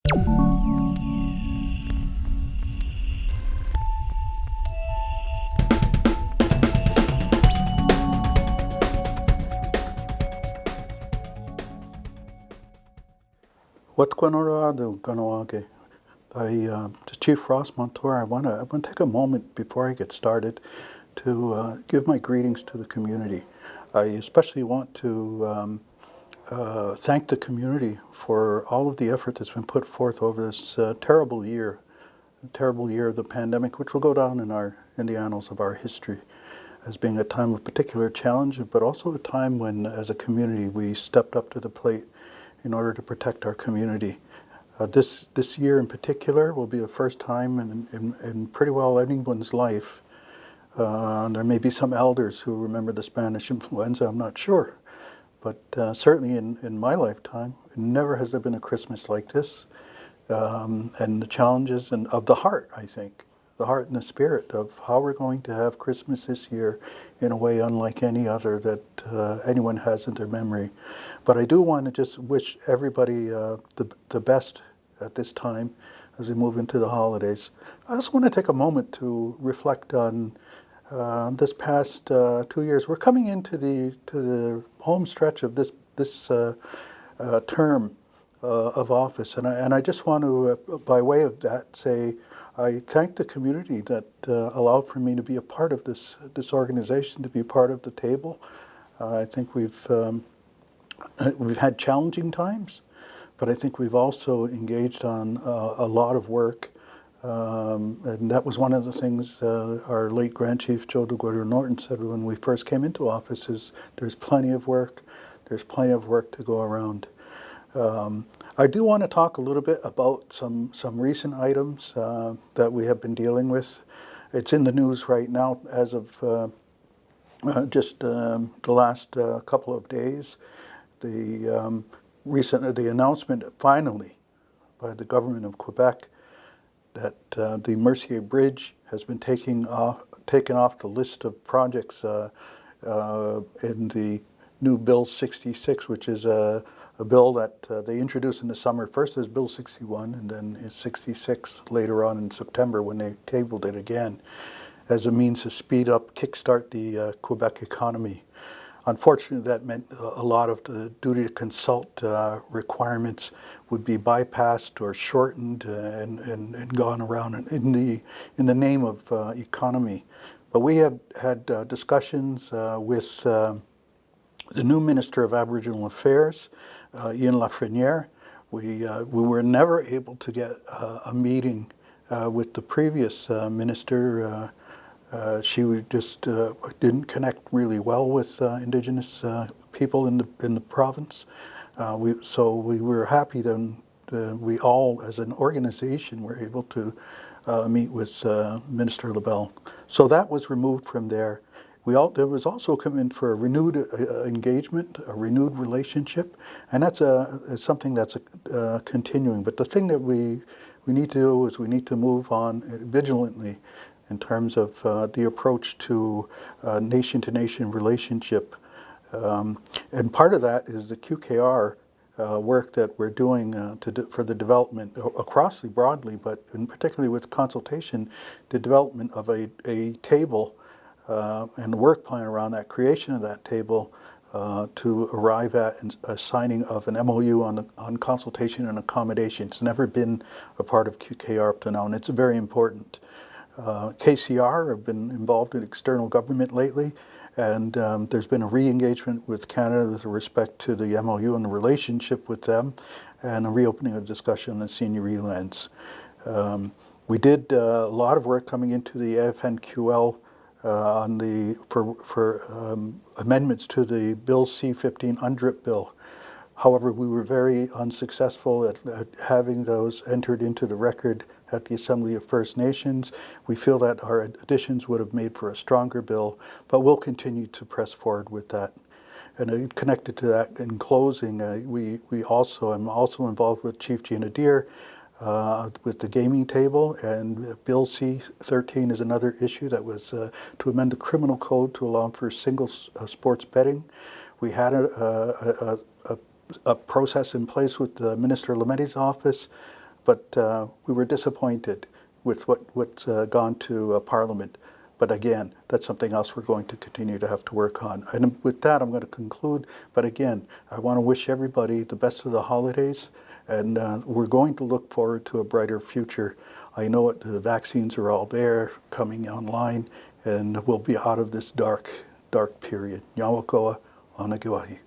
What's going on, Kahnawake? To Chief Ross Montour, I want to take a moment before I get started to give my greetings to the community. I especially want to thank the community for all of the effort that's been put forth over this terrible year of the pandemic, which will go down in the annals of our history as being a time of particular challenge, but also a time when, as a community, we stepped up to the plate in order to protect our community. This year in particular will be the first time in pretty well anyone's life. There may be some elders who remember the Spanish influenza, I'm not sure. But certainly in my lifetime, never has there been a Christmas like this. And the challenges of the heart, I think, the heart and the spirit of how we're going to have Christmas this year in a way unlike any other that anyone has in their memory. But I do want to just wish everybody the best at this time as we move into the holidays. I also want to take a moment to reflect on this past 2 years. We're coming into the home stretch of this term of office, and I just want to, by way of that, say I thank the community that allowed for me to be a part of this organization, to be part of the table. I think we've had challenging times, but I think we've also engaged on a lot of work. And that was one of the things our late Grand Chief Joe DeGuerre Norton said when we first came into office is there's plenty of work to go around. I do want to talk a little bit about some recent items that we have been dealing with. It's in the news right now as of just the last couple of days. The announcement finally by the government of Quebec that the Mercier Bridge has been taken off the list of projects in the new Bill 66, which is a bill that they introduced in the summer. First as Bill 61, and then it's 66 later on in September when they tabled it again as a means to speed up, kickstart the Quebec economy. Unfortunately, that meant a lot of the duty to consult requirements would be bypassed or shortened and gone around in the name of economy. But we have had discussions with the new Minister of Aboriginal Affairs, Ian Lafreniere. We were never able to get a meeting with the previous minister. She just didn't connect really well with Indigenous people in the province. So we were happy that we all, as an organization, were able to meet with Minister LaBelle. So that was removed from there. There was also a commitment for a renewed engagement, a renewed relationship, and that's something that's continuing. But the thing that we need to do is we need to move on vigilantly in terms of the approach to nation-to-nation relationship. And part of that is the QKR work that we're doing for the development across broadly, but in particularly with consultation, the development of a table and the work plan around that, creation of that table to arrive at a signing of an MOU on consultation and accommodation. It's never been a part of QKR up to now, and it's very important. KCR have been involved in external government lately, and there's been a re-engagement with Canada with respect to the MOU and the relationship with them, and a reopening of discussion on the senior lands. We did a lot of work coming into the AFNQL for amendments to the Bill C-15 UNDRIP bill. However, we were very unsuccessful at having those entered into the record at the Assembly of First Nations. We feel that our additions would have made for a stronger bill, but we'll continue to press forward with that. And connected to that, in closing, I'm also involved with Chief Gina Deer with the gaming table, and Bill C-13 is another issue that was to amend the criminal code to allow for single sports betting. We had a process in place with Minister Lametti's office, but we were disappointed with what's gone to Parliament. But again, that's something else we're going to continue to have to work on. And with that, I'm going to conclude. But again, I want to wish everybody the best of the holidays, and we're going to look forward to a brighter future. I know the vaccines are all there, coming online, and we'll be out of this dark period. Nyawakoa, Anagiwahi.